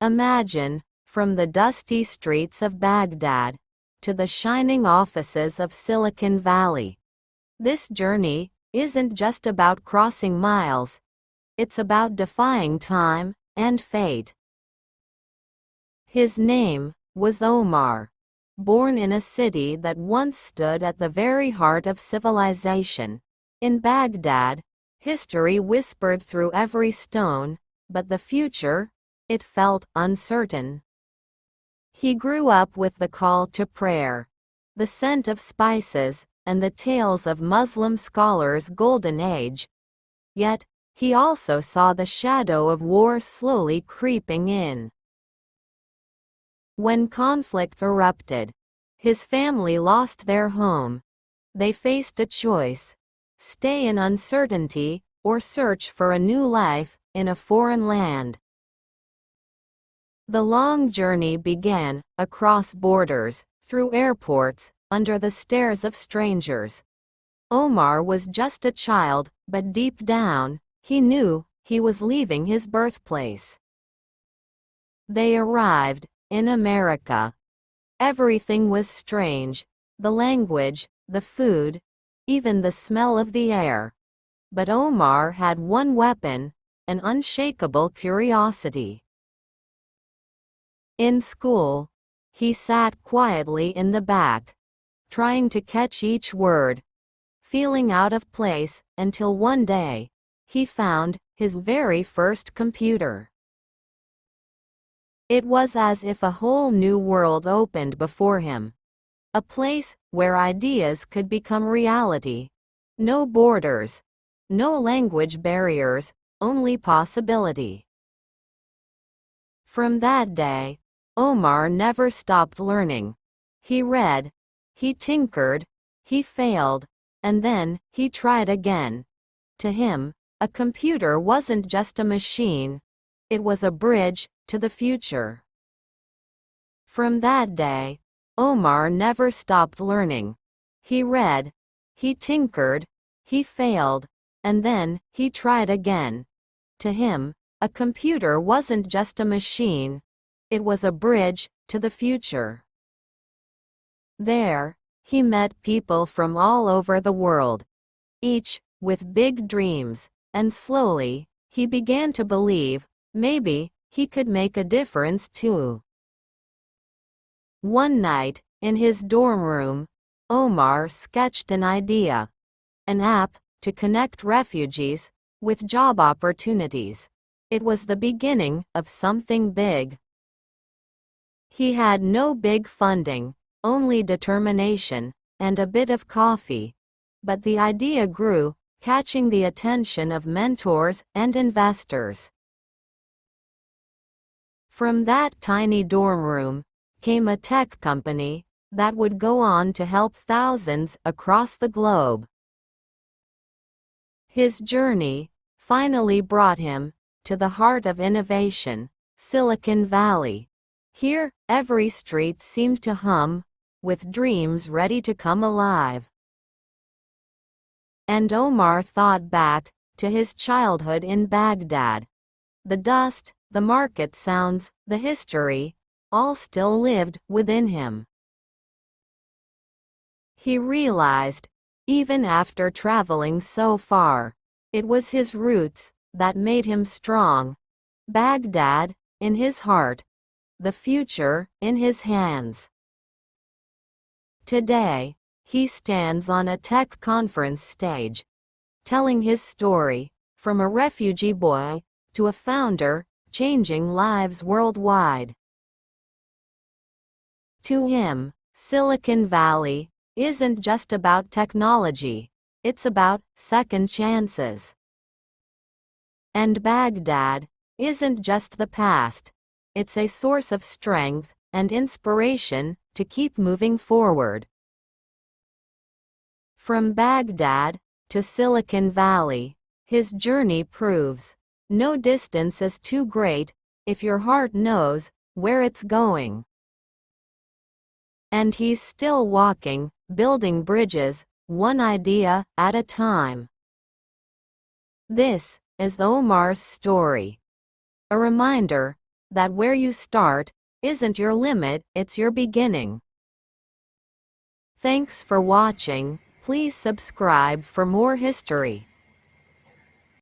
Imagine, from the dusty streets of Baghdad to the shining offices of Silicon Valley. This journey isn't just about crossing miles, it's about defying time and fate. His name was Omar, born in a city that once stood at the very heart of civilization. In Baghdad, history whispered through every stone, but the future, it felt uncertain. He grew up with the call to prayer, the scent of spices, and the tales of Muslim scholars' golden age. Yet, he also saw the shadow of war slowly creeping in. When conflict erupted, his family lost their home. They faced a choice: stay in uncertainty, or search for a new life in a foreign land. The long journey began, across borders, through airports, under the stares of strangers. Omar was just a child, but deep down, he knew he was leaving his birthplace. They arrived in America. Everything was strange: the language, the food, even the smell of the air. But Omar had one weapon: an unshakable curiosity. In school, he sat quietly in the back, trying to catch each word, feeling out of place, until one day, he found his very first computer. It was as if a whole new world opened before him. A place where ideas could become reality. No borders, no language barriers, only possibility. From that day, Omar never stopped learning. He read, he tinkered, he failed, and then he tried again. To him, a computer wasn't just a machine, it was a bridge to the future. From that day, Omar never stopped learning. He read, he tinkered, he failed, and then he tried again. To him, a computer wasn't just a machine, it was a bridge to the future. There, he met people from all over the world, each with big dreams, and slowly, he began to believe maybe he could make a difference too. One night, in his dorm room, Omar sketched an idea: an app to connect refugees with job opportunities. It was the beginning of something big. He had no big funding, only determination, and a bit of coffee. But the idea grew, catching the attention of mentors and investors. From that tiny dorm room came a tech company that would go on to help thousands across the globe. His journey finally brought him to the heart of innovation, Silicon Valley. Here, every street seemed to hum with dreams ready to come alive. And Omar thought back to his childhood in Baghdad. The dust, the market sounds, the history, all still lived within him. He realized, even after traveling so far, it was his roots that made him strong. Baghdad, in his heart, the future in his hands. Today, he stands on a tech conference stage, telling his story, from a refugee boy to a founder, changing lives worldwide. To him, Silicon Valley isn't just about technology, it's about second chances. And Baghdad isn't just the past, it's a source of strength and inspiration to keep moving forward. From Baghdad to Silicon Valley, his journey proves no distance is too great if your heart knows where it's going. And he's still walking, building bridges, one idea at a time. This is Omar's story. A reminder that where you start isn't your limit, it's your beginning. Thanks for watching. Please subscribe for more history.